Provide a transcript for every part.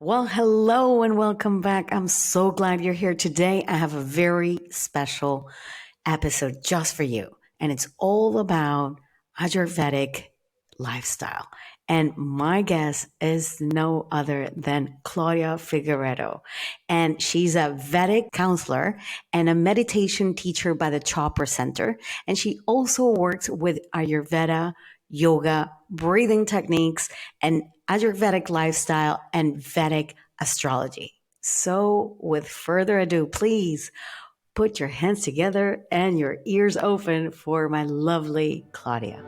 Well, hello and welcome back. I'm so glad you're here today. I have a very special episode just for you, and it's all about Ayurvedic lifestyle. And my guest is no other than Claudia Figueredo. And she's a Vedic counselor and a meditation teacher by the Chopra Center. And she also works with Ayurveda, yoga, breathing techniques, and Ayurvedic lifestyle and Vedic astrology. So, with further ado, please put your hands together and your ears open for my lovely Claudia.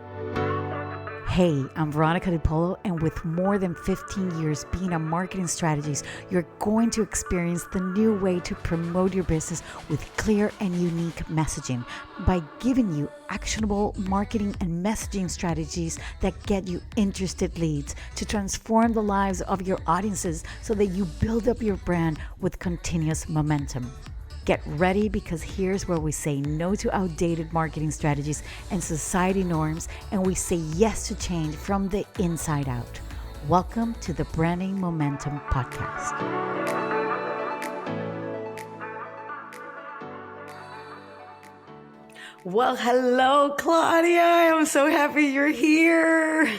Hey, I'm Veronica DiPolo, and with more than 15 years being a marketing strategist, you're going to experience the new way to promote your business with clear and unique messaging by giving you actionable marketing and messaging strategies that get you interested leads to transform the lives of your audiences so that you build up your brand with continuous momentum. Get ready, because here's where we say no to outdated marketing strategies and society norms, and we say yes to change from the inside out. Welcome to the Branding Momentum Podcast. Well, hello, Claudia. I'm so happy you're here.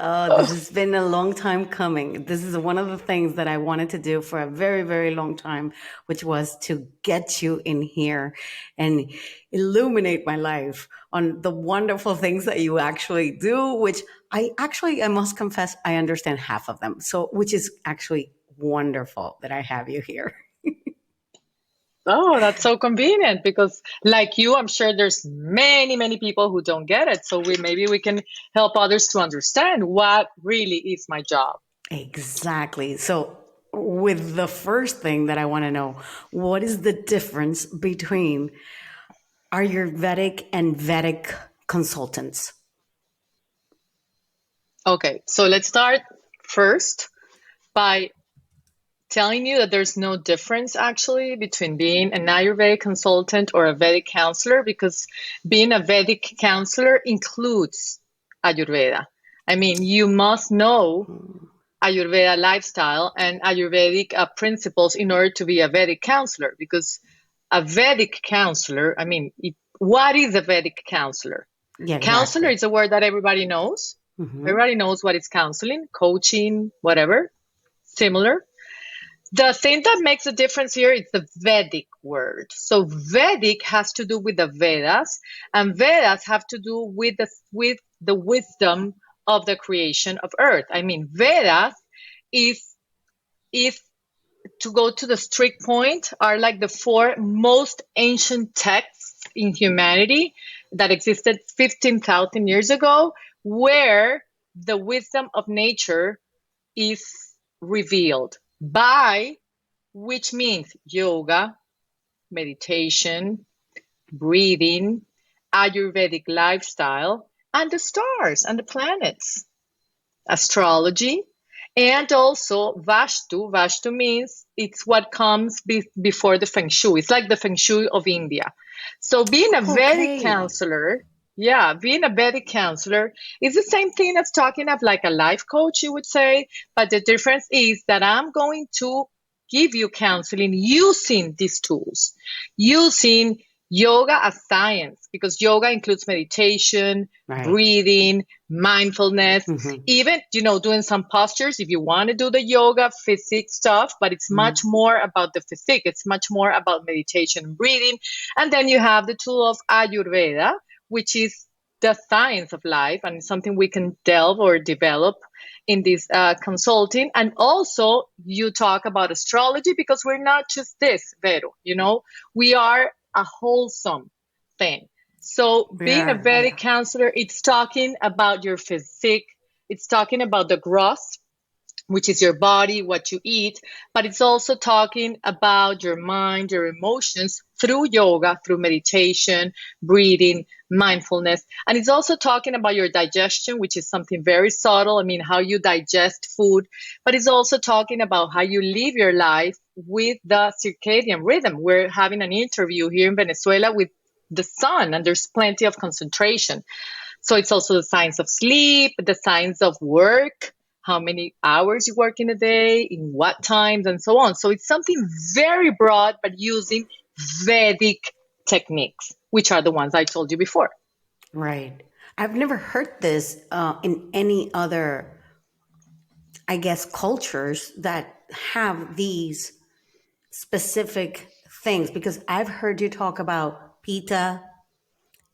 Oh, this has been a long time coming. This is one of the things that I wanted to do for a very, very long time, which was to get you in here and illuminate my life on the wonderful things that you actually do, which I must confess, I understand half of them. So, which is actually wonderful that I have you here. Oh, that's so convenient because like you, I'm sure there's many people who don't get it. So maybe we can help others to understand what really is my job. Exactly. So with the first thing that I want to know, what is the difference between Ayurvedic and Vedic consultants? Okay, so let's start first by telling you that there's no difference actually between being an Ayurvedic consultant or a Vedic counselor, because being a Vedic counselor includes Ayurveda. I mean, you must know Ayurveda lifestyle and Ayurvedic principles in order to be a Vedic counselor, because a Vedic counselor, what is a Vedic counselor? Yeah, Counselor exactly. is a word that everybody knows. Everybody knows what is counseling, coaching, whatever, similar. The thing that makes a difference here is the Vedic word. So Vedic has to do with the Vedas, and Vedas have to do with the wisdom of the creation of earth. I mean, Vedas is to go to the strict point, are like the four most ancient texts in humanity that existed 15,000 years ago, where the wisdom of nature is revealed by, which means yoga, meditation, breathing, Ayurvedic lifestyle, and the stars and the planets, astrology, and also Vastu. Vastu means it's what comes before the Feng Shui. It's like the Feng Shui of India. So being a Vedic counselor, being a Vedic counselor is the same thing as talking of like a life coach, you would say. But the difference is that I'm going to give you counseling using these tools, using yoga as science, because yoga includes meditation, breathing, mindfulness, even, doing some postures if you want to do the yoga, physics stuff, but it's much more about the physique. It's much more about meditation, breathing. And then you have the tool of Ayurveda, which is the science of life, and something we can delve or develop in this consulting. And also you talk about astrology, because we're not just this, Vero, we are a wholesome thing. So being a Vedic counselor, it's talking about your physique. It's talking about the gross, which is your body, what you eat, but it's also talking about your mind, your emotions through yoga, through meditation, breathing, mindfulness. And it's also talking about your digestion, which is something very subtle. I mean, how you digest food, but it's also talking about how you live your life with the circadian rhythm. We're having an interview here in Venezuela with the sun, and there's plenty of concentration. So it's also the science of sleep, the science of work, how many hours you work in a day, in what times, and so on. So it's something very broad, but using Vedic techniques, which are the ones I told you before. Right. I've never heard this in any other, I guess, cultures that have these specific things, because I've heard you talk about pita,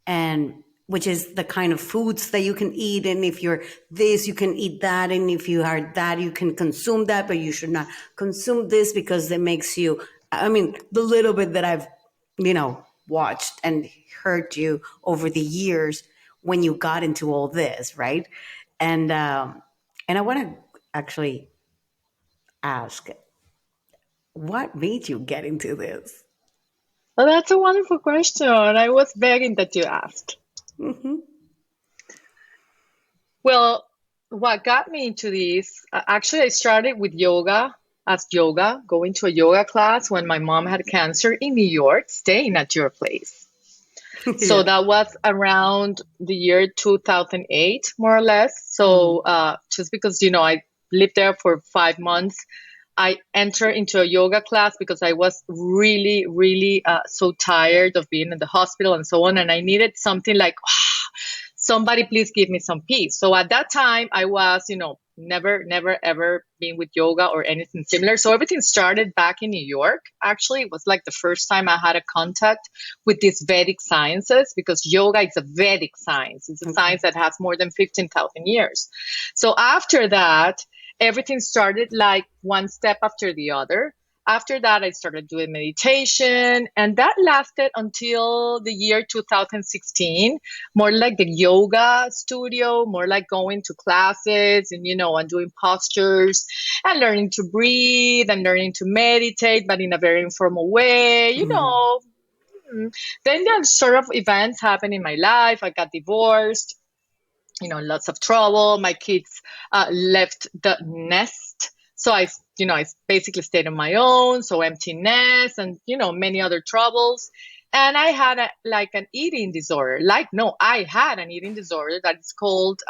and which is the kind of foods that you can eat, and if you're this you can eat that, and if you are that you can consume that, but you should not consume this because it makes you, I mean, the little bit that I've watched and heard you over the years when you got into all this, right? And I want to actually ask, what made you get into this? Well, that's a wonderful question. I was begging that you asked. Mm-hmm. Well, what got me into this, actually, I started with yoga, going to a yoga class when my mom had cancer in New York, staying at your place. So Yeah. that was around the year 2008, more or less. So just because, I lived there for 5 months, I entered into a yoga class because I was really, really so tired of being in the hospital and so on. And I needed something like, somebody please give me some peace. So at that time I was, never ever been with yoga or anything similar. So everything started back in New York. Actually, it was like the first time I had a contact with these Vedic sciences, because yoga is a Vedic science. It's a science that has more than 15,000 years. So after that, everything started like one step after the other. After that, I started doing meditation, and that lasted until the year 2016, more like the yoga studio, more like going to classes and, and doing postures and learning to breathe and learning to meditate, but in a very informal way, Then sort of events happened in my life. I got divorced, lots of trouble. My kids left the nest. So I basically stayed on my own. So empty nest and, many other troubles. And I had an eating disorder. I had an eating disorder that is called,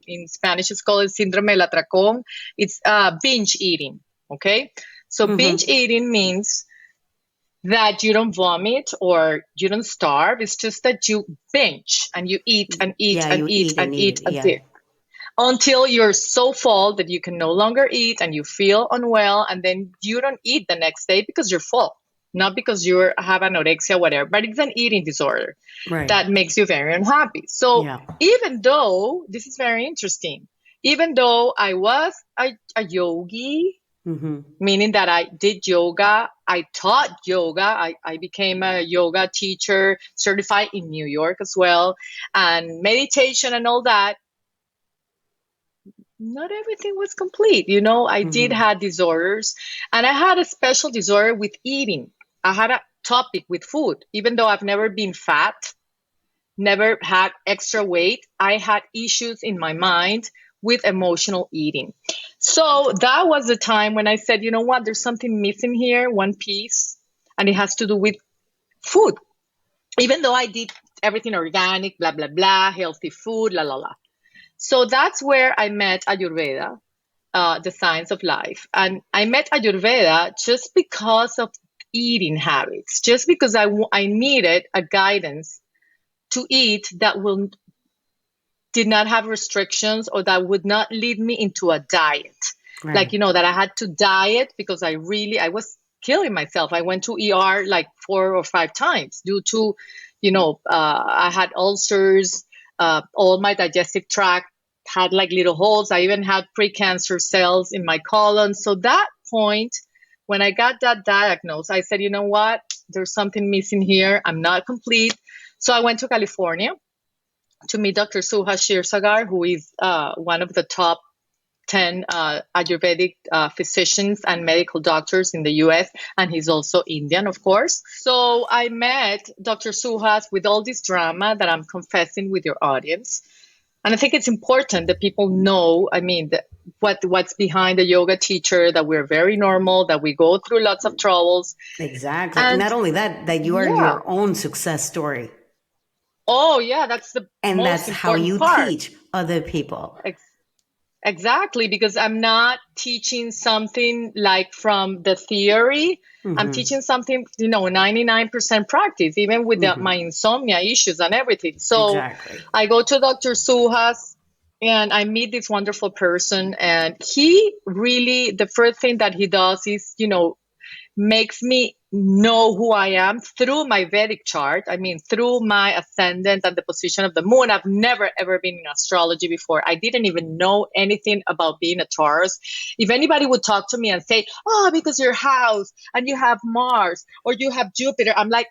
in Spanish, it's called síndrome del atracón. It's binge eating. Okay. So binge eating means that you don't vomit or you don't starve. It's just that you binge and you eat and eat and eat and eat until you're so full that you can no longer eat and you feel unwell, and then you don't eat the next day because you're full, not because you have anorexia, whatever, but it's an eating disorder that makes you very unhappy. So even though, this is very interesting, even though I was a yogi, meaning that I did yoga, I taught yoga, I became a yoga teacher, certified in New York as well, and meditation and all that, not everything was complete. I did have disorders, and I had a special disorder with eating. I had a topic with food. Even though I've never been fat, never had extra weight, I had issues in my mind with emotional eating. So that was the time when I said, you know what, there's something missing here, one piece, and it has to do with food. Even though I did everything organic, blah, blah, blah, healthy food, la, la, la. So that's where I met Ayurveda, the science of life. And I met Ayurveda just because of eating habits, just because I needed a guidance to eat that did not have restrictions, or that would not lead me into a diet. Like, that I had to diet because I was killing myself. I went to ER like 4 or 5 times due to, I had ulcers. All my digestive tract had like little holes. I even had precancer cells in my colon. So that point, when I got that diagnosis, I said, you know what? There's something missing here. I'm not complete. So I went to California to meet Dr. Suhas Shirsagar, who is one of the top 10 Ayurvedic physicians and medical doctors in the US, and he's also Indian, of course. So I met Dr. Suhas with all this drama that I'm confessing with your audience. And I think it's important that people know, what's behind the yoga teacher, that we're very normal, that we go through lots of troubles. Exactly. And not only that you are your own success story. Oh, yeah, that's the And most that's how important you part. teach other people. Exactly, because I'm not teaching something like from the theory. I'm teaching something, 99% practice, even with my insomnia issues and everything. So Exactly. I go to Dr. Suhas and I meet this wonderful person. And he really, the first thing that he does is, makes me know who I am through my Vedic chart. I mean, through my ascendant and the position of the moon. I've never, ever been in astrology before. I didn't even know anything about being a Taurus. If anybody would talk to me and say, oh, because your house and you have Mars or you have Jupiter, I'm like,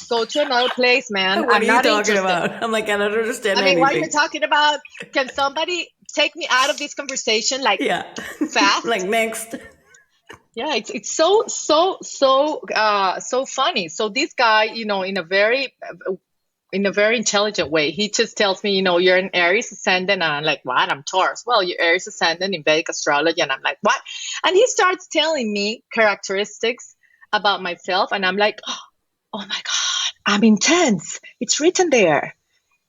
go to another place, man. What I'm are you not talking interested. about? I'm like, I don't understand I mean, what are you anything. talking about? Can somebody take me out of this conversation fast? Like next. Yeah, it's so funny. So this guy, in a very intelligent way, he just tells me, you're an Aries ascendant, and I'm like, what? I'm Taurus. Well, you're Aries ascendant in Vedic astrology, and I'm like, what? And he starts telling me characteristics about myself, and I'm like, oh my God, I'm intense. It's written there.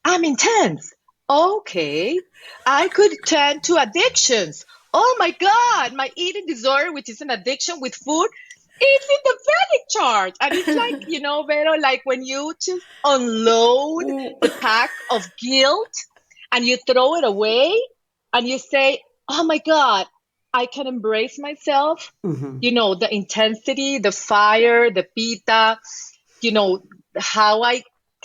I'm intense. Okay. I could tend to addictions. Oh my God, my eating disorder, which is an addiction with food, it's in the Vedic chart. And it's like, Vero, like when you just unload the pack of guilt and you throw it away and you say, oh my God, I can embrace myself. The intensity, the fire, the pita,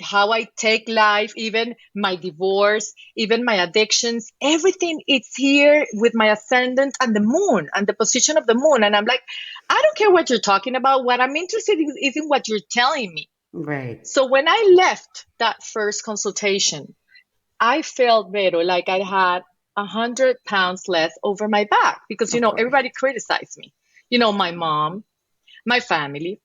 how I take life, even my divorce, even my addictions, everything it's here with my ascendant and the moon and the position of the moon. And I'm like, I don't care what you're talking about. What I'm interested in is in what you're telling me. Right. So when I left that first consultation, I felt, Vero, like I had 100 pounds less over my back because, everybody criticized me. My mom, my family,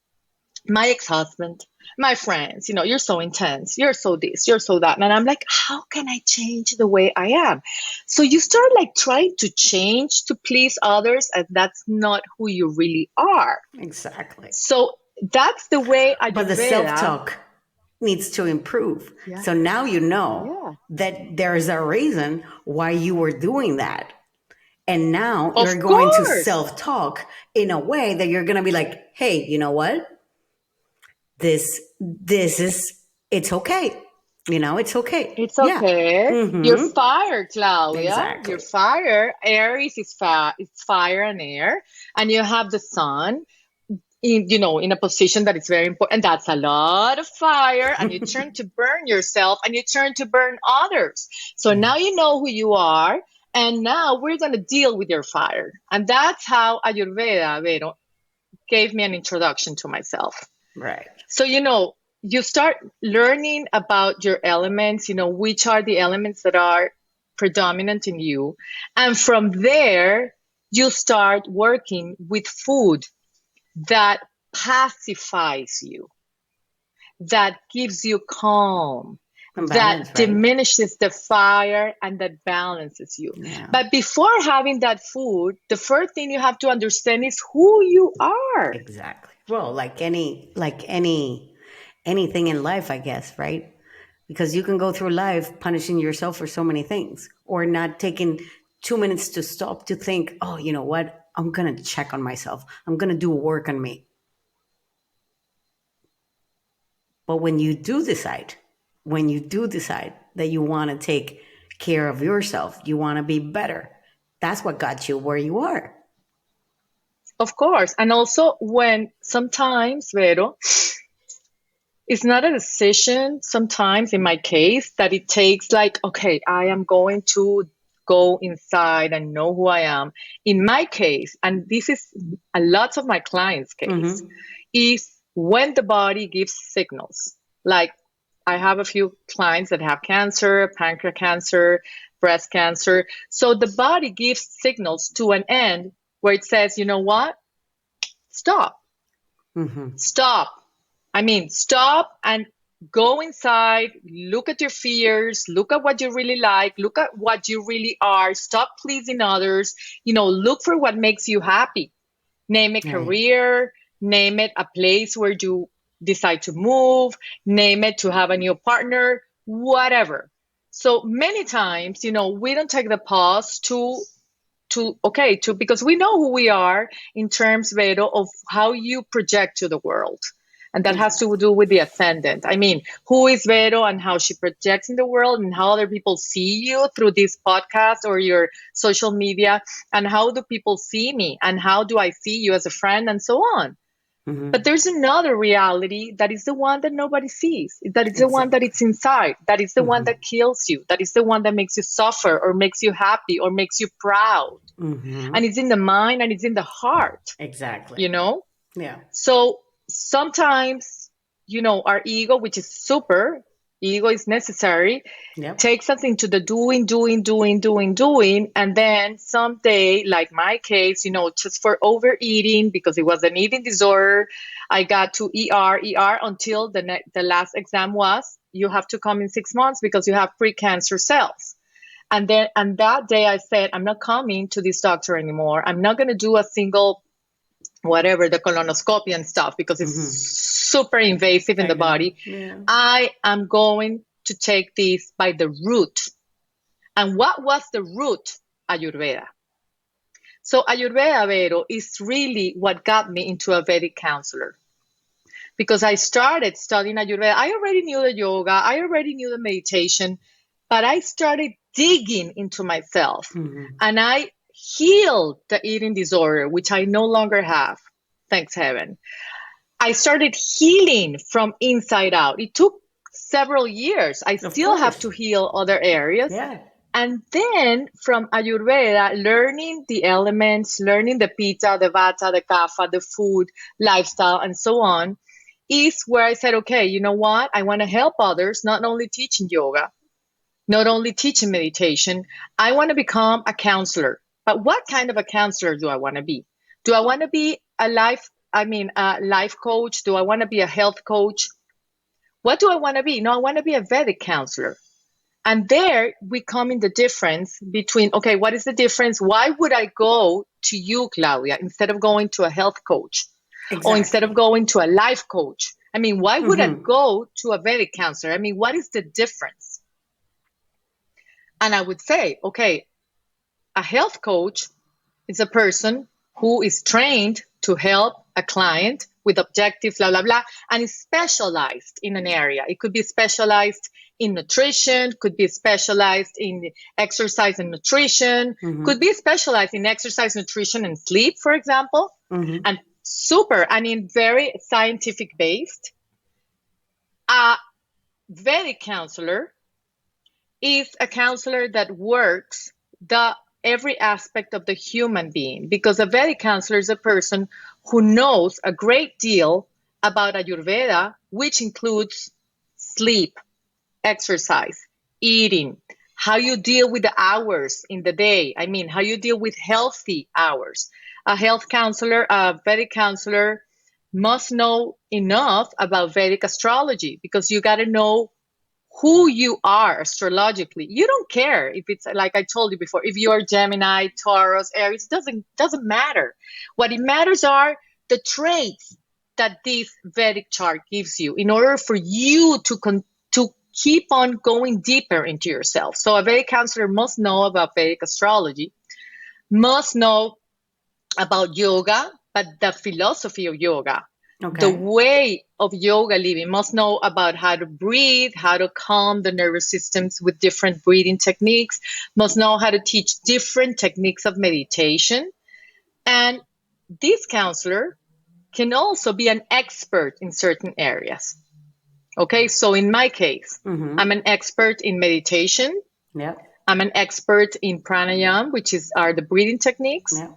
my ex-husband, my friends, you're so intense, you're so this, you're so that. And I'm like, how can I change the way I am? So you start like trying to change to please others, and that's not who you really are. Exactly. So that's the way Ayurveda. But the self-talk needs to improve. Yeah. So now you know that there's a reason why you were doing that. And now you're going to self-talk in a way that you're going to be like, hey, you know what? This is, it's okay. It's okay. It's okay. Yeah. You're fire, Claudia. Exactly. You're fire. Aries is it's fire and air. And you have the sun in a position that is very important. And that's a lot of fire. And you turn to burn yourself and you turn to burn others. So now you know who you are. And now we're going to deal with your fire. And that's how Ayurveda, Vero, gave me an introduction to myself. Right. So, you start learning about your elements, which are the elements that are predominant in you. And from there, you start working with food that pacifies you, that gives you calm, balance, that diminishes the fire and that balances you. Yeah. But before having that food, the first thing you have to understand is who you are. Exactly. Well, like anything in life, I guess, right? Because you can go through life punishing yourself for so many things, or not taking 2 minutes to stop to think, oh, you know what? I'm going to check on myself. I'm going to do work on me. But when you do decide that you want to take care of yourself, you want to be better, that's what got you where you are. Of course. And also when sometimes, Vero, it's not a decision sometimes in my case that it takes like, okay, I am going to go inside and know who I am. In my case, and this is a lot of my clients' case, is when the body gives signals. Like I have a few clients that have cancer, pancreatic cancer, breast cancer. So the body gives signals to an end where it says, you know what? Stop. Stop. I mean, stop and go inside, look at your fears, look at what you really like, look at what you really are, stop pleasing others, look for what makes you happy. Name a career, name it a place where you decide to move, name it, to have a new partner, whatever. So many times, we don't take the pause because we know who we are in terms, Vero, of how you project to the world. And that has to do with the ascendant. I mean, who is Vero and how she projects in the world and how other people see you through this podcast or your social media, and how do people see me and how do I see you as a friend and so on. Mm-hmm. But there's another reality that is the one that nobody sees. That is the one that it's inside. That is the one that kills you. That is the one that makes you suffer or makes you happy or makes you proud. Mm-hmm. And it's in the mind and it's in the heart. Exactly. Yeah. So sometimes, our ego, which is ego is necessary, takes us into the doing. And then someday, like my case, just for overeating, because it was an eating disorder, I got to ER until the last exam was, you have to come in 6 months because you have precancer cells. And that day I said, I'm not coming to this doctor anymore. I'm not going to do a single whatever, the colonoscopy and stuff, because it's super invasive in the body. Yeah. I am going to take this by the root. And what was the root? Ayurveda. So Ayurveda, Vero, is really what got me into a Vedic counselor. Because I started studying Ayurveda. I already knew the yoga. I already knew the meditation. But I started digging into myself. Mm-hmm. And I healed the eating disorder, which I no longer have, thanks heaven. I started healing from inside out. It took several years. I still have to heal other areas. Yeah. And then from Ayurveda, learning the elements, learning the Pitta, the Vata, the Kapha, the food, lifestyle, and so on, is where I said, okay, you know what? I want to help others, not only teaching yoga, not only teaching meditation. I want to become a counselor. But what kind of a counselor do I want to be? Do I want to be a life coach? Do I want to be a health coach? What do I want to be? No, I want to be a Vedic counselor. And there we come in the difference between, okay, what is the difference? Why would I go to you, Claudia, instead of going to a health coach? Exactly. Or instead of going to a life coach? I mean, why would I go to a Vedic counselor? I mean, what is the difference? And I would say, okay, a health coach is a person who is trained to help a client with objectives, blah, blah, blah, and is specialized in an area. It could be specialized in nutrition, could be specialized in exercise and nutrition, could be specialized in exercise, nutrition, and sleep, for example, and very scientific based. A Vedic counselor is a counselor that works every aspect of the human being, because a Vedic counselor is a person who knows a great deal about Ayurveda, which includes sleep, exercise, eating, how you deal with the hours in the day. I mean, how you deal with healthy hours. A Vedic counselor must know enough about Vedic astrology, because you got to know who you are astrologically. You don't care if it's, like I told you before, if you're Gemini, Taurus, Aries, doesn't matter. What it matters are the traits that this Vedic chart gives you in order for you to keep on going deeper into yourself. So a Vedic counselor must know about Vedic astrology, must know about yoga, but the philosophy of yoga. Okay. The way of yoga living, must know about how to breathe, how to calm the nervous systems with different breathing techniques, must know how to teach different techniques of meditation. And this counselor can also be an expert in certain areas. Okay, so in my case, I'm an expert in meditation. Yeah. I'm an expert in pranayama, which are the breathing techniques. Yeah.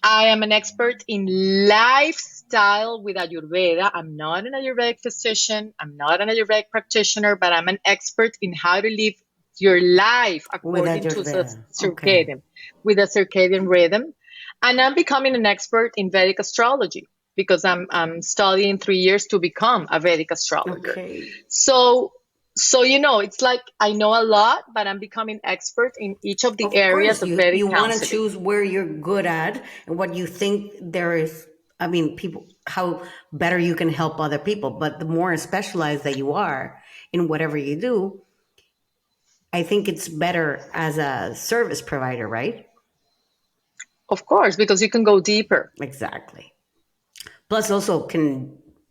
I am an expert in lifestyle with Ayurveda. I'm not an Ayurvedic physician. I'm not an Ayurvedic practitioner, but I'm an expert in how to live your life according to the circadian, with a circadian rhythm. And I'm becoming an expert in Vedic astrology, because I'm studying 3 years to become a Vedic astrologer. Okay. So it's like I know a lot, but I'm becoming expert in each of the areas of Vedic counseling. You want to choose where you're good at and what you think there is I mean, people, how better you can help other people. But the more specialized that you are in whatever you do, I think it's better as a service provider, right? Of course, because you can go deeper. Exactly. Plus, also,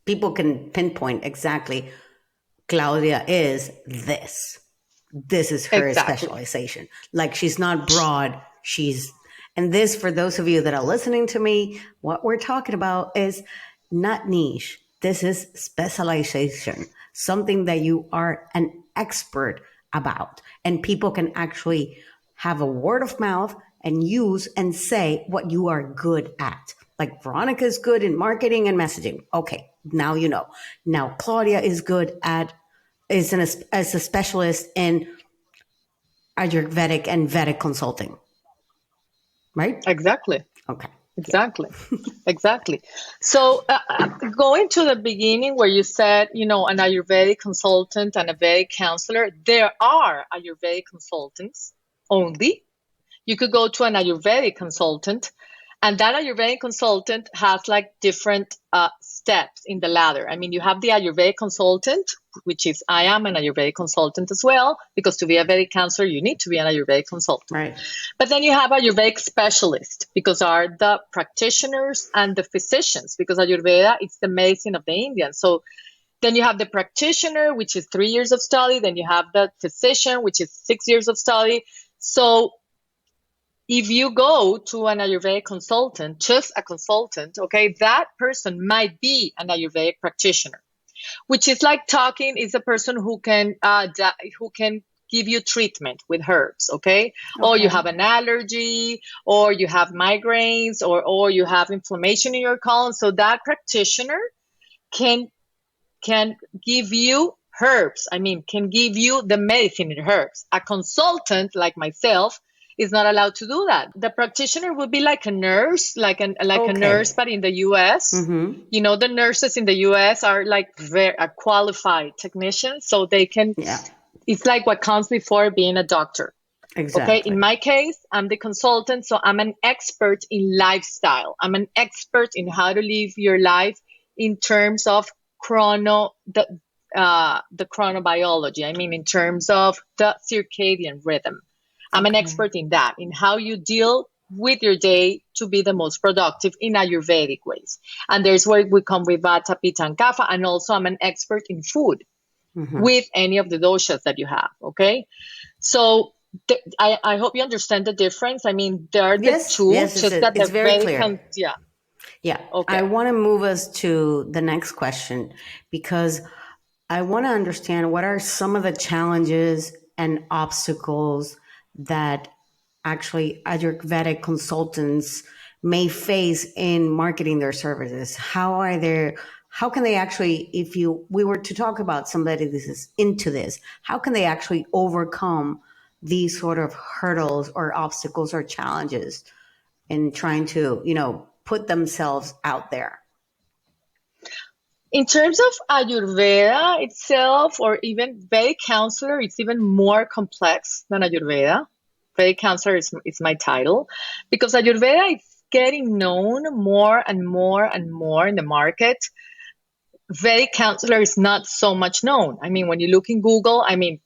people can pinpoint exactly Claudia is this. This is her Exactly. specialization. Like, she's not broad. And this, for those of you that are listening to me, what we're talking about is not niche. This is specialization, something that you are an expert about. And people can actually have a word of mouth and use and say what you are good at. Like Veronica is good in marketing and messaging. Okay, now you know. Now Claudia is good at as a specialist in Ayurvedic and Vedic consulting, right? Exactly. Okay. Exactly. Exactly. So going to the beginning where you said, an Ayurvedic consultant and a Vedic counselor, there are Ayurvedic consultants only. You could go to an Ayurvedic consultant, and that Ayurvedic consultant has like different steps in the ladder. I mean, you have the Ayurvedic consultant, which is I am an Ayurvedic consultant as well, because to be a Vedic counselor, you need to be an Ayurvedic consultant. Right. But then you have Ayurvedic specialists, because are the practitioners and the physicians, because Ayurveda is the medicine of the Indians. So then you have the practitioner, which is 3 years of study. Then you have the physician, which is 6 years of study. So if you go to an Ayurvedic consultant, just a consultant, okay, that person might be an Ayurvedic practitioner, which is like talking is a person who can give you treatment with herbs, okay? Or you have an allergy, or you have migraines, or you have inflammation in your colon. So that practitioner can give you herbs. I mean, can give you the medicine in herbs. A consultant like myself is not allowed to do that. The practitioner would be like a nurse, like a nurse, but in the US. Mm-hmm. You know, the nurses in the US are like very qualified technicians, so they can. Yeah. It's like what comes before being a doctor. Exactly. Okay. In my case, I'm the consultant, so I'm an expert in lifestyle. I'm an expert in how to live your life in terms of the chronobiology. I mean, in terms of the circadian rhythm. I'm an expert in that, in how you deal with your day to be the most productive in Ayurvedic ways. And there's where we come with Vata, Pitta, and Kapha. And also I'm an expert in food with any of the doshas that you have. Okay. So I hope you understand the difference. I mean, there are the two. Yes, it's very clear. Yeah. Okay. I want to move us to the next question, because I want to understand what are some of the challenges and obstacles that actually Ayurvedic consultants may face in marketing their services. How can they actually, if we were to talk about somebody that is into this, how can they actually overcome these sort of hurdles or obstacles or challenges in trying to, put themselves out there? In terms of Ayurveda itself, or even Vedic counselor, it's even more complex than Ayurveda. Vedic counselor is my title, because Ayurveda is getting known more and more and more in the market. Vedic counselor is not so much known. I mean, when you look in Google, I mean,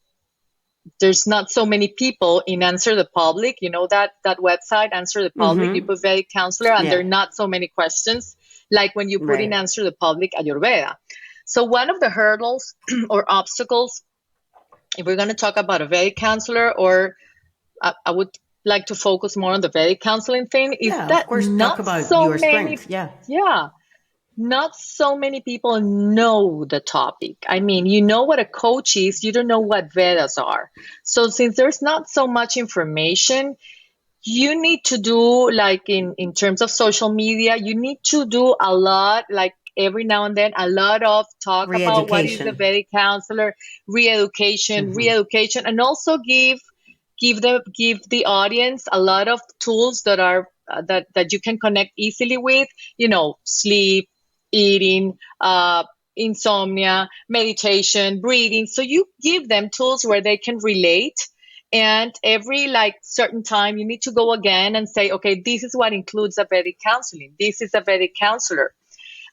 there's not so many people in Answer the Public. You know that website, Answer the Public, you put Vedic counselor, and there are not so many questions like when you put in Answer the Public Ayurveda. So one of the hurdles or obstacles, if we're going to talk about a Vedic counselor, or I would like to focus more on the Vedic counseling thing, is that of course, not talk about so your many, strength. not so many people know the topic. I mean, you know what a coach is, you don't know what Vedas are. So since there's not so much information, you need to do, like in terms of social media, you need to do a lot, like every now and then, a lot of talk about what is the Vedic counselor, re-education, and also give the audience a lot of tools that are that you can connect easily with, sleep, eating, insomnia, meditation, breathing. So you give them tools where they can relate And every like certain time you need to go again and say, okay, this is what includes a Vedic counseling. This is a Vedic counselor.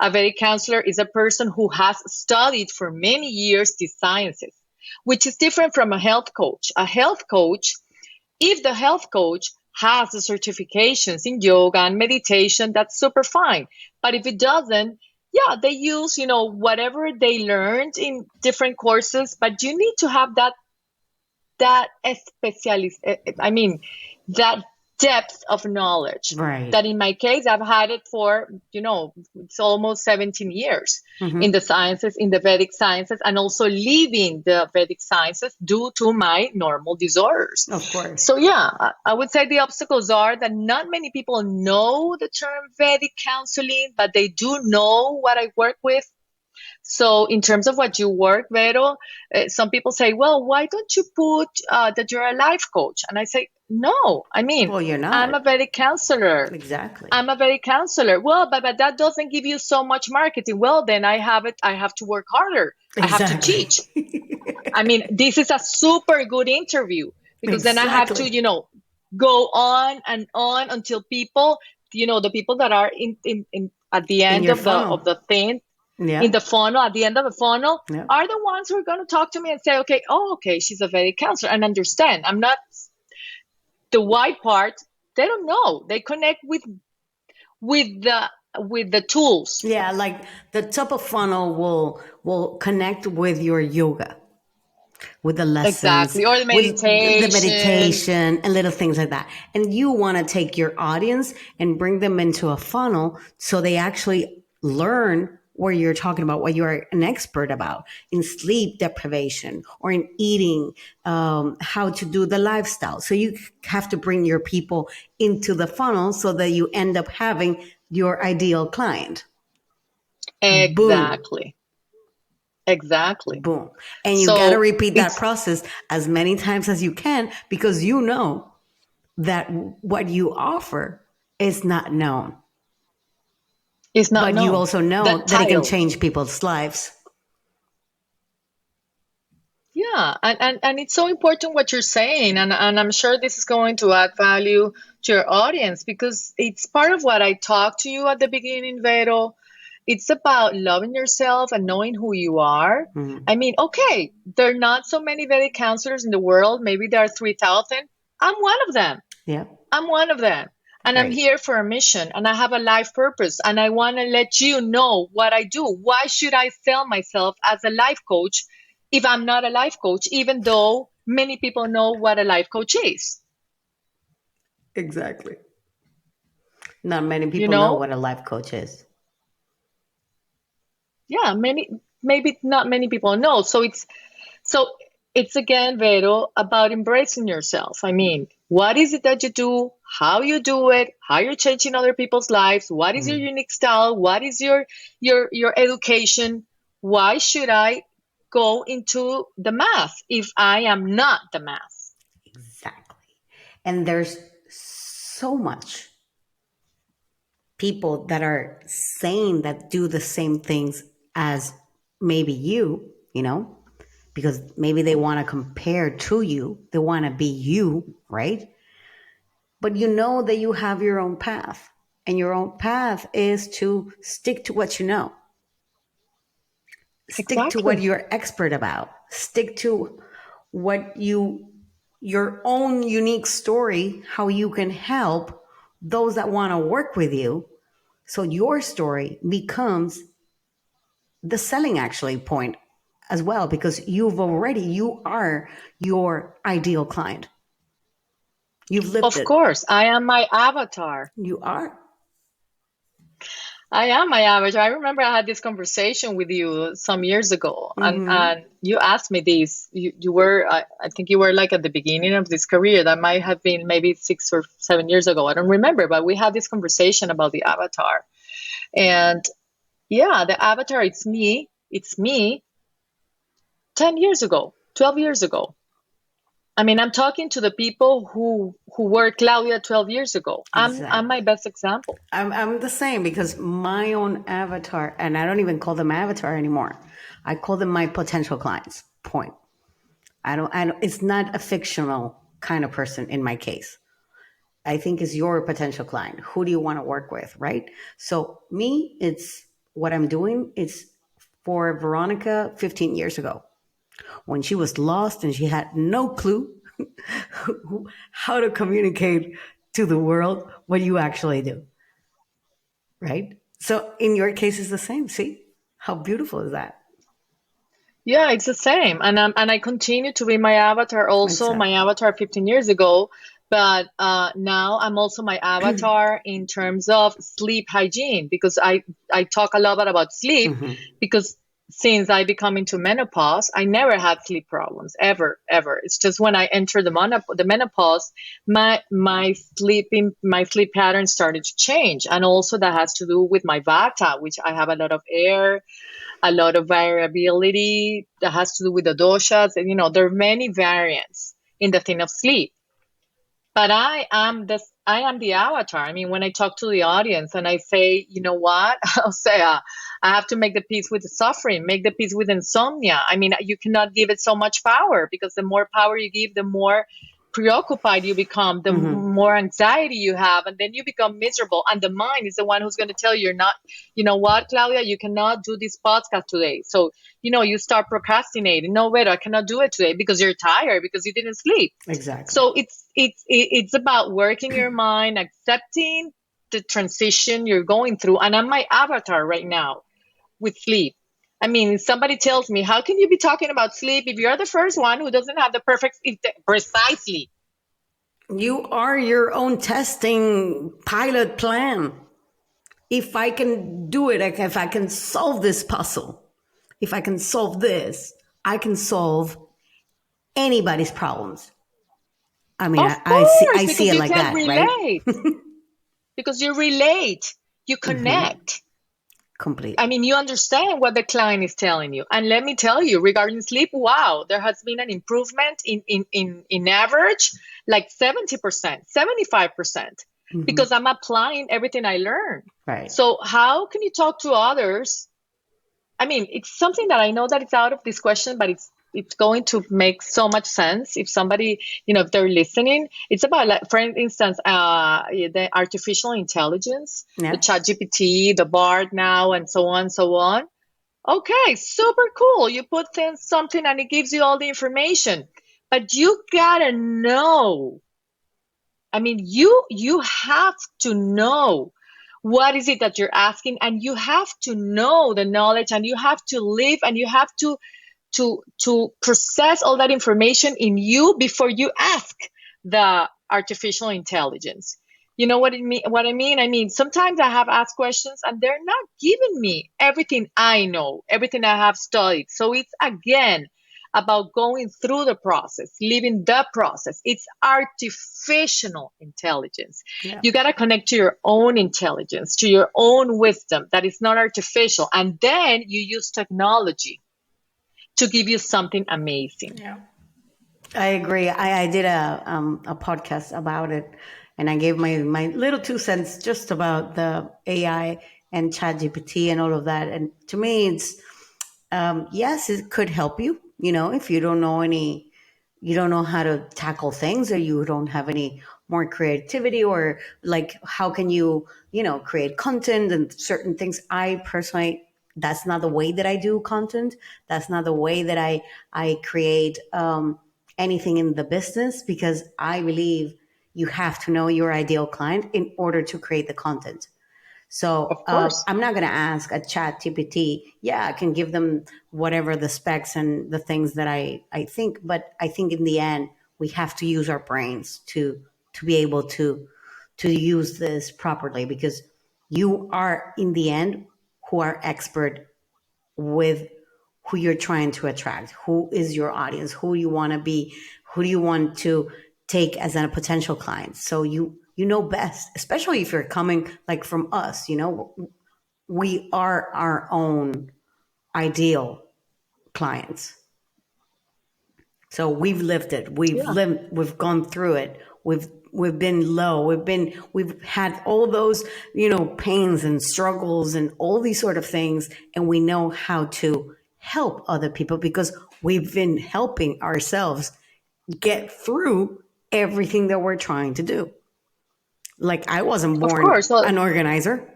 A Vedic counselor is a person who has studied for many years these sciences, which is different from a health coach. A health coach, if the health coach has the certifications in yoga and meditation, that's super fine. But if it doesn't, yeah, they use, whatever they learned in different courses, but you need to have that specialist, that depth of knowledge. Right. That in my case, I've had it for, it's almost 17 years in the sciences, in the Vedic sciences, and also leaving the Vedic sciences due to my normal disorders. Of course. So yeah, I would say the obstacles are that not many people know the term Vedic counseling, but they do know what I work with. So in terms of what you work, Vero, some people say, well, why don't you put that you're a life coach? And I say, no, well, you're not. I'm a Vedic counselor. Exactly. I'm a Vedic counselor. Well, but that doesn't give you so much marketing. Well, then I have to work harder. Exactly. I have to teach. This is a super good interview because then I have to, go on and on until people, the people that are in at the end of the thing, in the funnel, at the end of the funnel, are the ones who are going to talk to me and say, okay, she's a Vedic counselor, and understand. I'm not the white part. They don't know. They connect with the tools. Yeah, like the top of funnel will connect with your yoga, with the lessons, exactly, or the meditation and little things like that. And you want to take your audience and bring them into a funnel so they actually learn what you're talking about, what you're an expert about in sleep deprivation or in eating, how to do the lifestyle. So you have to bring your people into the funnel so that you end up having your ideal client. Exactly. Boom. Exactly. Boom. And you got to repeat that process as many times as you can, because you know that what you offer is not known. It's not known. But you also know that it can change people's lives. Yeah. And it's so important what you're saying. And I'm sure this is going to add value to your audience because it's part of what I talked to you at the beginning, Vero. It's about loving yourself and knowing who you are. Okay, there are not so many Vedic counselors in the world. Maybe there are 3,000. I'm one of them. Yeah. I'm one of them. And I'm here for a mission and I have a life purpose and I want to let you know what I do. Why should I sell myself as a life coach if I'm not a life coach, even though many people know what a life coach is? Exactly. Not many people know what a life coach is. Yeah, maybe not many people know. So it's again, Vero, about embracing yourself. What is it that you do? How you do it? How you're changing other people's lives? What is your unique style? What is your education? Why should I go into the mass if I am not the mass? Exactly. And there's so much people that are saying that do the same things as maybe you, because maybe they want to compare to you. They want to be you, right? But you know that you have your own path. And your own path is to stick to what you know. Stick to what you're expert about. Stick to what your own unique story, how you can help those that want to work with you. So your story becomes the selling actually point as well, because you are your ideal client. You've lived it. Of course, I am my avatar. You are. I am my avatar. I remember I had this conversation with you some years ago, and you asked me this. You were, I think you were like at the beginning of this career. That might have been maybe 6 or 7 years ago. I don't remember, but we had this conversation about the avatar. And yeah, the avatar, it's me 10 years ago, 12 years ago. I'm talking to the people who were Claudia 12 years ago. Exactly. I'm my best example. I'm the same, because my own avatar, and I don't even call them avatar anymore. I call them my potential clients. Point. I don't. It's not a fictional kind of person in my case. I think is your potential client. Who do you want to work with, right? So me, it's what I'm doing. It's for Veronica 15 years ago when she was lost and she had no clue how to communicate to the world what you actually do, right? So in your case, it's the same. See, how beautiful is that? Yeah, it's the same. And I continue to be my avatar also, my Exactly. avatar 15 years ago. But now I'm also my avatar in terms of sleep hygiene because I talk a lot about sleep because since I become into menopause, I never had sleep problems ever, ever. It's just when I enter the menopause, my sleep pattern started to change, and also that has to do with my vata, which I have a lot of air, a lot of variability that has to do with the doshas. And, there are many variants in the thing of sleep. But I am the avatar. I mean, when I talk to the audience and I say, you know what, I'll say, I have to make the peace with the suffering, make the peace with insomnia. I mean, you cannot give it so much power because the more power you give, the more preoccupied you become, the more anxiety you have, and then you become miserable. And the mind is the one who's going to tell you, you're not, you know what, Claudia, you cannot do this podcast today. So, you start procrastinating. No, wait, I cannot do it today because you're tired, because you didn't sleep. Exactly. So it's about working your mind, accepting the transition you're going through. And I'm my avatar right now with sleep. I mean, somebody tells me, how can you be talking about sleep if you're the first one who doesn't have the perfect sleep? Precisely. You are your own testing pilot plan. If I can do it, if I can solve this puzzle, if I can solve this, I can solve anybody's problems. I mean, Of I course, see because it you like can that, right? relate. Because you relate, you connect. Completely. I mean, you understand what the client is telling you. And let me tell you, regarding sleep, wow, there has been an improvement in average, like 70%, 75%, because I'm applying everything I learned. Right. So how can you talk to others? I mean, it's something that I know that it's out of this question, but it's going to make so much sense if somebody, if they're listening. It's about, like, for instance, the artificial intelligence, the Yeah. ChatGPT, the Bard now, and so on, so on. Okay, super cool. You put something and it gives you all the information, but you gotta know. I mean, you have to know what is it that you're asking, and you have to know the knowledge, and you have to live, and you have to process all that information in you before you ask the artificial intelligence. You know what I mean? I mean, sometimes I have asked questions and they're not giving me everything I know, everything I have studied. So it's, again, about going through the process, living the process. It's artificial intelligence. Yeah. You got to connect to your own intelligence, to your own wisdom that is not artificial. And then you use technology to give you something amazing. Yeah. I agree. I did a podcast about it, and I gave my little 2 cents just about the AI and ChatGPT and all of that. And to me, it's yes, it could help you. If you don't know you don't know how to tackle things, or you don't have any more creativity, or like how can you create content and certain things. I personally, that's not the way that I do content. That's not the way that I create anything in the business, because I believe you have to know your ideal client in order to create the content. So Of course. I'm not going to ask a chat GPT. Yeah, I can give them whatever the specs and the things that I think. But I think in the end, we have to use our brains to be able to use this properly, because you are, in the end, who are expert with who you're trying to attract, who is your audience, who you want to be, who do you want to take as a potential client. So you know best, especially if you're coming like from us. We are our own ideal clients. So we've lived it. Yeah. We've gone through it. We've been low. We've had all those, pains and struggles and all these sort of things. And we know how to help other people because we've been helping ourselves get through everything that we're trying to do. Like, I wasn't Of born course. Well, an organizer.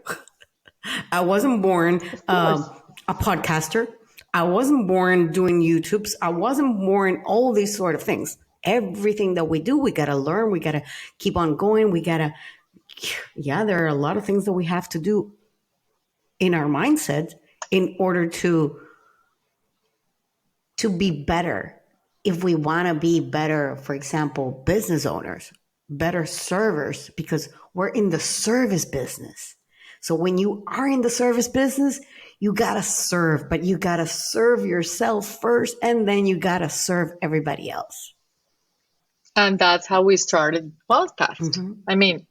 I wasn't born a podcaster. I wasn't born doing YouTubes. I wasn't born all these sort of things. Everything that we do, we got to learn. We got to keep on going. We got to, there are a lot of things that we have to do in our mindset in order to be better. If we want to be better, for example, business owners, better servers, because we're in the service business. So when you are in the service business, you got to serve, but you got to serve yourself first, and then you got to serve everybody else. And that's how we started the podcast. I mean,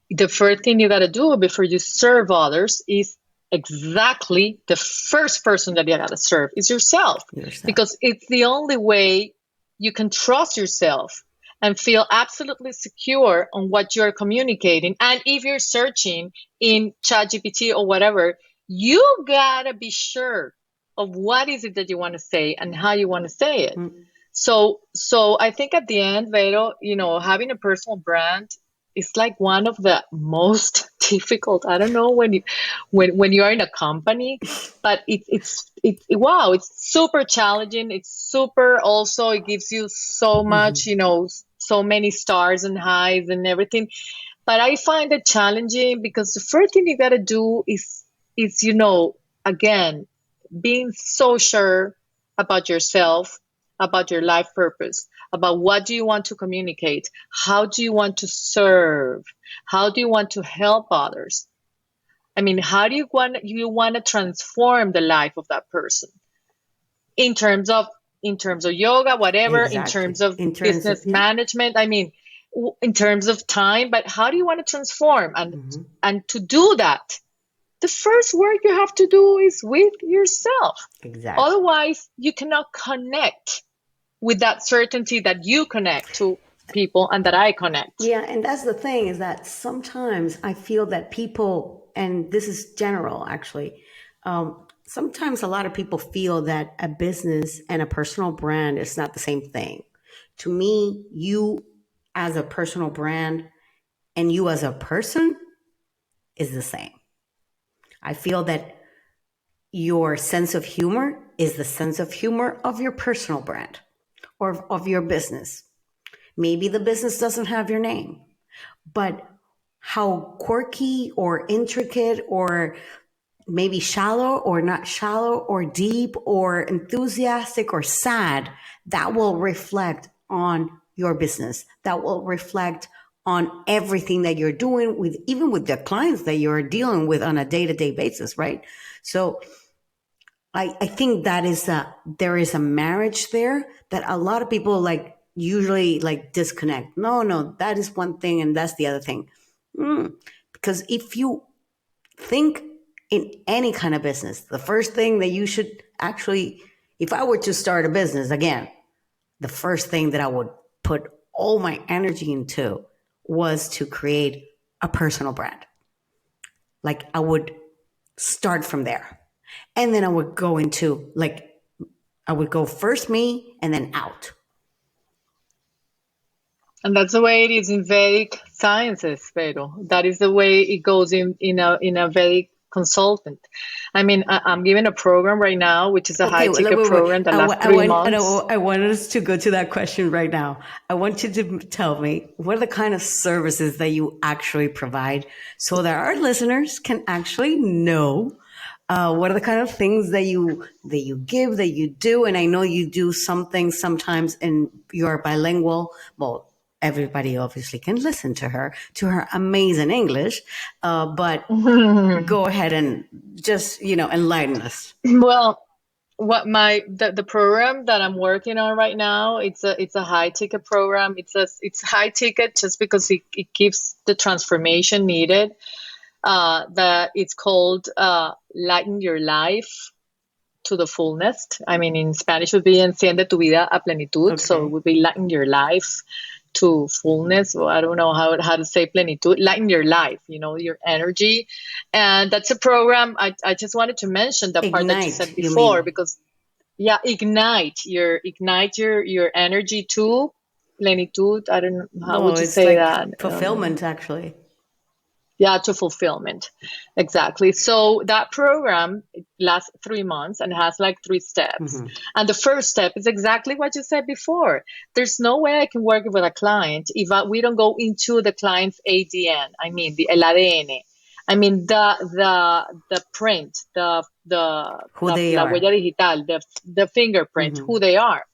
the first thing you got to do before you serve others is exactly the first person that you got to serve is yourself. Because it's the only way you can trust yourself and feel absolutely secure on what you're communicating. And if you're searching in ChatGPT or whatever, you gotta be sure of what is it that you want to say and how you want to say it. So I think at the end, Vero, having a personal brand is like one of the most difficult. I don't know when you are in a company, but it's super challenging. It's super also, it gives you so much, so many stars and highs and everything. But I find it challenging because the first thing you got to do is, again, being so sure about yourself, about your life purpose, about what do you want to communicate, how do you want to serve, how do you want to help others. I mean, how do you want to transform the life of that person in terms of yoga, whatever, in terms of business management. I mean, in terms of time, but how do you want to transform? And to do that, the first work you have to do is with yourself. Exactly. Otherwise, you cannot connect with that certainty that you connect to people and that I connect. Yeah, and that's the thing, is that sometimes I feel that people, and this is general actually, sometimes a lot of people feel that a business and a personal brand is not the same thing. To me, you as a personal brand and you as a person is the same. I feel that your sense of humor is the sense of humor of your personal brand or of your business. Maybe the business doesn't have your name, but how quirky or intricate or maybe shallow or not shallow or deep or enthusiastic or sad, that will reflect on your business. That will reflect on everything that you're doing with, even with the clients that you're dealing with on a day-to-day basis, right? So I think that there is a marriage there that a lot of people usually disconnect. No, that is one thing and that's the other thing. Because if you think in any kind of business, the first thing that you should actually, if I were to start a business again, the first thing that I would put all my energy into was to create a personal brand. Like, I would start from there. And then I would go into, I would go first me and then out. And that's the way it is in Vedic sciences, Pedro. That is the way it goes in a Vedic consultant. I mean, I'm giving a program right now, which is a high-ticket program that lasts 3 months. I want us to go to that question right now. I want you to tell me, what are the kind of services that you actually provide so that our listeners can actually know what are the kind of things that you give, that you do. And I know you do some things sometimes, and you're bilingual. Well, everybody obviously can listen to her amazing English, but go ahead and just, enlighten us. Well, what the program that I'm working on right now, it's a high ticket program. It's high ticket just because it gives the transformation needed. That it's called Lighten Your Life to the Fullness. I mean, in Spanish would be Enciende tu vida a plenitud. Okay. So it would be Lighten Your Life to fullness. Well, I don't know how to say plenitud. Lighten your life, your energy. And that's a program. I just wanted to mention the part that you said before, because ignite your energy to plenitud. I don't know, how No, would you it's say like that? fulfillment, actually. Yeah, to fulfillment. Exactly. So that program lasts 3 months and has like 3 steps. And the first step is exactly what you said before. There's no way I can work with a client if we don't go into the client's ADN. I mean, el ADN. I mean, the print, Who they la are. huella digital, the fingerprint, who they are.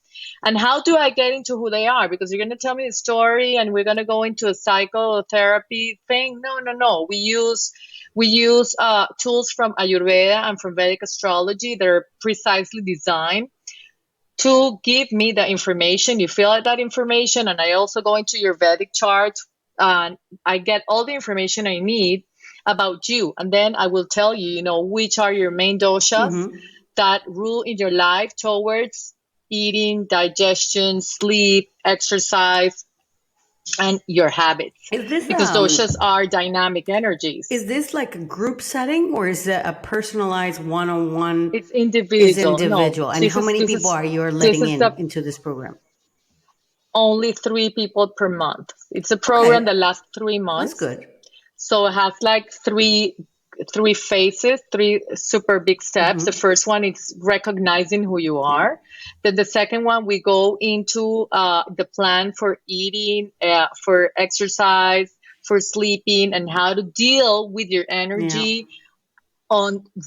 And how do I get into who they are? Because you're going to tell me the story and we're going to go into a psychotherapy thing. No. We use tools from Ayurveda and from Vedic Astrology that are precisely designed to give me the information. You fill out that information, and I also go into your Vedic chart and I get all the information I need about you. And then I will tell you, which are your main doshas that rule in your life towards eating, digestion, sleep, exercise, and your habits. Is this because doshas are dynamic energies. Is this like a group setting, or is it a personalized one-on-one? It's individual. It's individual. No, and how many people are you letting into this program? Only 3 people per month. It's a program that lasts 3 months. That's good. So it has like three phases, 3 super big steps. The first one is recognizing who you are. Then the second one, we go into the plan for eating, for exercise, for sleeping, and how to deal with your energy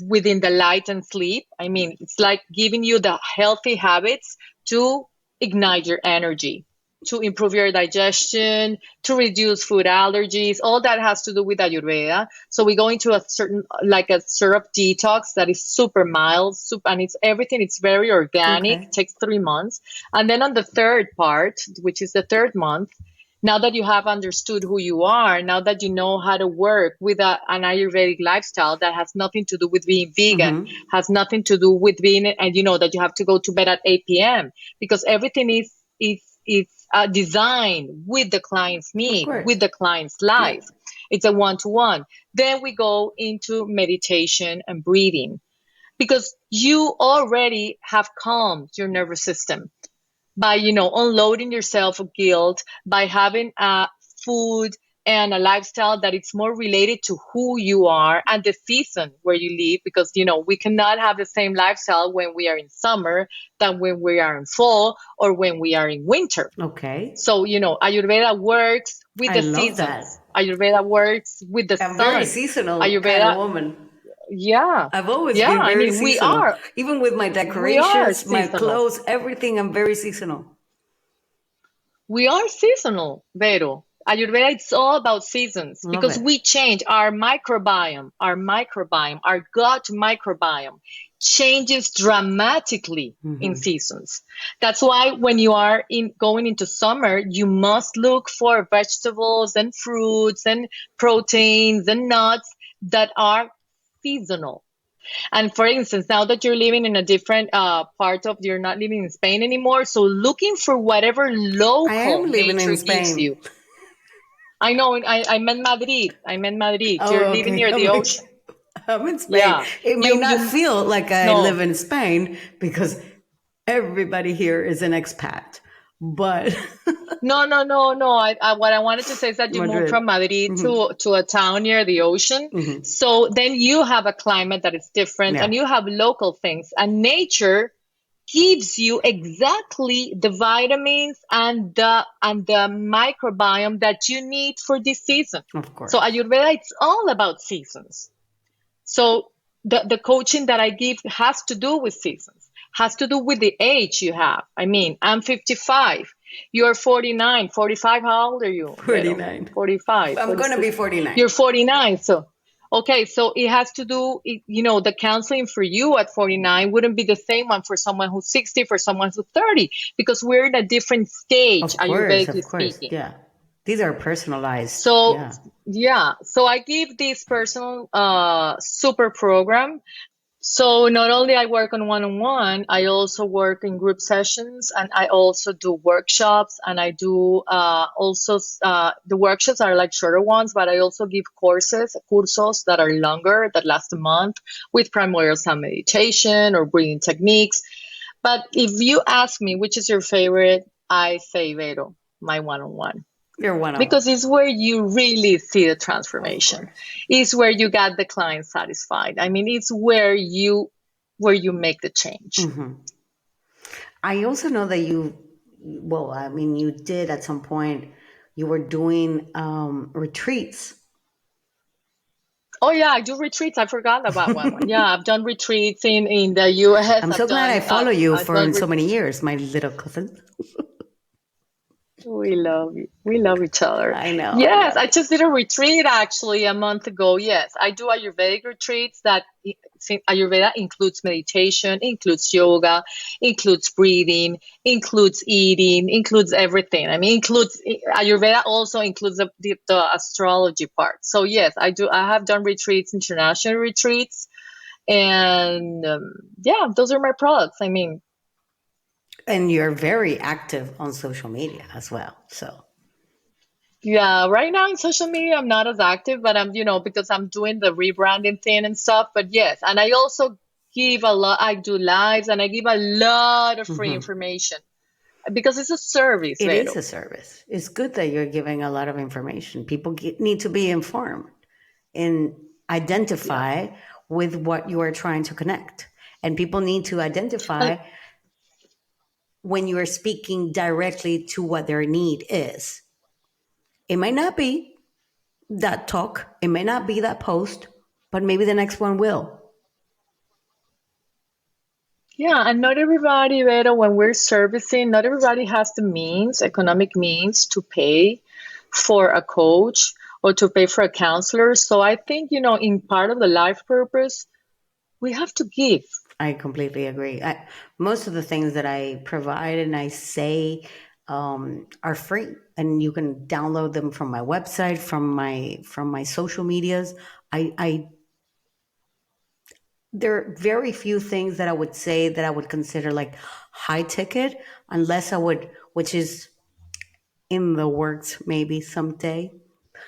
within the light and sleep. I mean, it's like giving you the healthy habits to ignite your energy, to improve your digestion, to reduce food allergies. All that has to do with Ayurveda. So we go into a syrup detox that is super mild, and it's everything. It's very organic. It takes 3 months. And then on the third part, which is the third month, now that you have understood who you are, now that you know how to work with an Ayurvedic lifestyle that has nothing to do with being vegan, has nothing to do with being, and that you have to go to bed at 8 p.m. because everything is designed with the client's need, with the client's life. It's a one-to-one. Then we go into meditation and breathing because you already have calmed your nervous system by, unloading yourself of guilt, by having food and a lifestyle that it's more related to who you are and the season where you live, because, we cannot have the same lifestyle when we are in summer than when we are in fall or when we are in winter. Okay. So, Ayurveda works with the seasons. Ayurveda works with the sun. I'm very seasonal Ayurveda, kind of woman. Yeah. I've always been very seasonal. We are. Even with my decorations, my clothes, everything, I'm very seasonal. We are seasonal, Vero. Ayurveda, it's all about seasons because we change our microbiome, our gut microbiome changes dramatically in seasons. That's why when you are going into summer, you must look for vegetables and fruits and proteins and nuts that are seasonal. And for instance, now that you're living in a different you're not living in Spain anymore, so looking for whatever local nature gives you. I know, I meant Madrid. You're living near the ocean. I'm in Spain. Yeah. It may not feel like I live in Spain because everybody here is an expat. But No. What I wanted to say is that you moved from Madrid to a town near the ocean. So then you have a climate that is different and you have local things. And nature gives you exactly the vitamins and the microbiome that you need for this season. Of course. So Ayurveda, it's all about seasons. So the coaching that I give has to do with seasons, has to do with the age you have. I mean, I'm 55. You're 49, 45. How old are you? 49. 45. I'm going to be 49. You're 49. So it has to do, the counseling for you at 49 wouldn't be the same one for someone who's 60, for someone who's 30, because we're in a different stage, Ayurvedically speaking. Yeah. These are personalized. So, So I give this personal super program. So not only I work on one-on-one, I also work in group sessions, and I also do workshops, and I do the workshops are like shorter ones, but I also give cursos that are longer, that last a month, with primordial sound meditation or breathing techniques. But if you ask me which is your favorite, I say Vero. my one-on-one. Your one-on-one. Because it's where you really see the transformation. It's where you got the client satisfied. I mean, it's where you make the change. Mm-hmm. I also know that you did at some point, you were doing retreats. Oh yeah, I do retreats. I forgot about one. Yeah, I've done retreats in the US. I'm so glad I follow you for so many years, my little cousin. We love you. We love each other. I know. Yes, I just did a retreat actually a month ago. Yes, I do Ayurvedic retreats that Ayurveda includes meditation, includes yoga, includes breathing, includes eating, includes everything. I mean, includes Ayurveda also includes the astrology part. So yes, I do. I have done retreats, international retreats, and yeah, those are my products. I mean. And you're very active on social media as well. So. Yeah, right now in social media, I'm not as active, but I'm, because I'm doing the rebranding thing and stuff. But yes, and I also give a lot, I do lives and I give a lot of free information because it's a service. It is a service. It's good that you're giving a lot of information. People need to be informed and identify with what you are trying to connect. And people need to identify when you are speaking directly to what their need is. It might not be that talk, it may not be that post, but maybe the next one will. Yeah, and not everybody, Vero, when we're servicing, not everybody has the economic means to pay for a coach or to pay for a counselor. So I think, in part of the life purpose, we have to give. I completely agree. Most of the things that I provide and I say are free, and you can download them from my website, from my social medias. There are very few things that I would say that I would consider like high ticket, unless which is in the works maybe someday.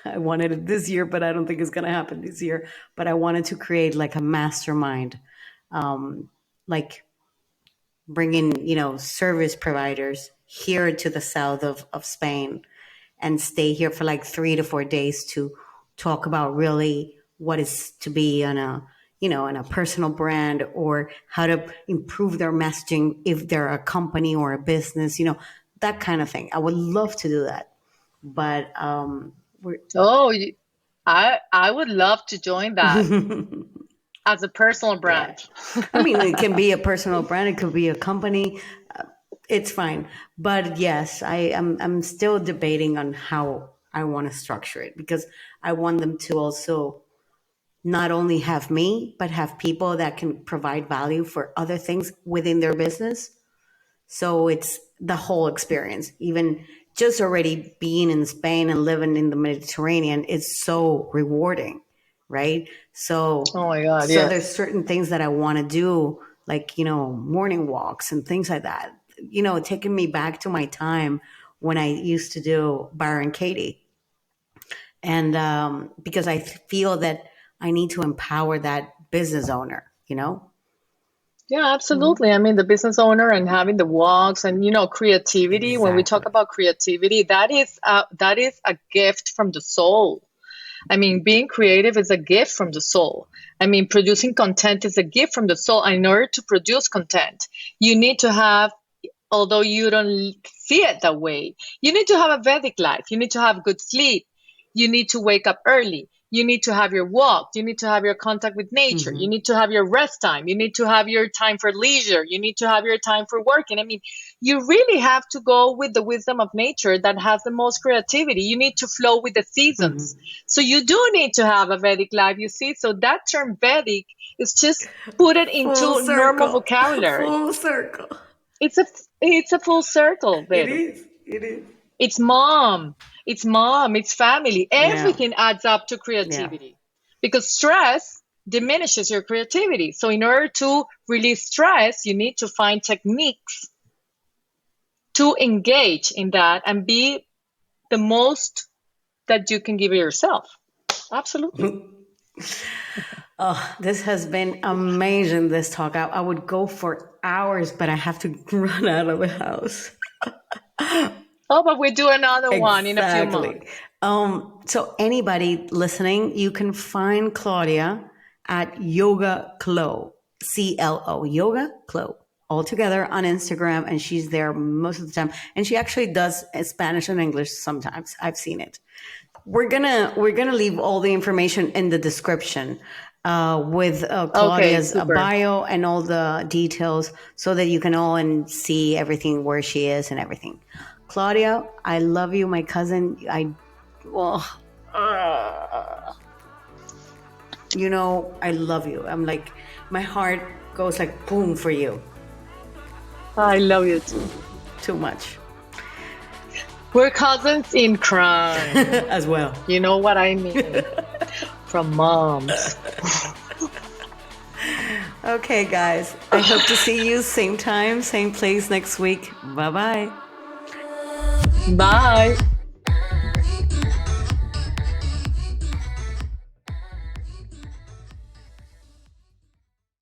I wanted it this year, but I don't think it's going to happen this year. But I wanted to create like a mastermind, like bringing, service providers here to the south of Spain and stay here for like 3 to 4 days to talk about really what is to be on a personal brand, or how to improve their messaging if they're a company or a business, that kind of thing. I would love to do that. But I would love to join that as a personal brand. Yeah. I mean, it can be a personal brand, it could be a company. It's fine. But yes, I'm still debating on how I want to structure it, because I want them to also not only have me, but have people that can provide value for other things within their business. So it's the whole experience. Even just already being in Spain and living in the Mediterranean is so rewarding, right? So, oh my God, so there's certain things that I want to do, like, morning walks and things like that. Taking me back to my time when I used to do Byron Katie. And because I feel that I need to empower that business owner, Yeah, absolutely. Mm-hmm. I mean, the business owner and having the walks and, creativity. Exactly. When we talk about creativity, that is a gift from the soul. I mean, being creative is a gift from the soul. I mean, producing content is a gift from the soul. And in order to produce content, you need to have, although you don't see it that way, you need to have a Vedic life. You need to have good sleep. You need to wake up early. You need to have your walk. You need to have your contact with nature. You need to have your rest time. You need to have your time for leisure. You need to have your time for working. I mean, you really have to go with the wisdom of nature that has the most creativity. You need to flow with the seasons. So you do need to have a Vedic life, you see. So that term Vedic is just put it into normal vocabulary. Full circle. It's a full circle, Vero. It is. It's mom, it's family. Everything adds up to creativity because stress diminishes your creativity. So in order to release stress, you need to find techniques to engage in that and be the most that you can give yourself. Absolutely. Oh, this has been amazing, this talk. I would go for hours, but I have to run out of the house. Oh, but we do another one in a few Exactly. months. So anybody listening, you can find Claudia at Yoga Clo, CLO, Yoga Clo, all together on Instagram, and she's there most of the time. And she actually does Spanish and English sometimes. I've seen it. We're gonna leave all the information in the description with Claudia's super. bio and all the details, so that you can all and see everything, where she is and everything. Claudia, I love you, my cousin. You know, I love you. I'm like, my heart goes like boom for you. I love you too. Too much. We're cousins in crime. As well. You know what I mean? From moms. Okay, guys. I hope to see you same time, same place next week. Bye-bye. Bye.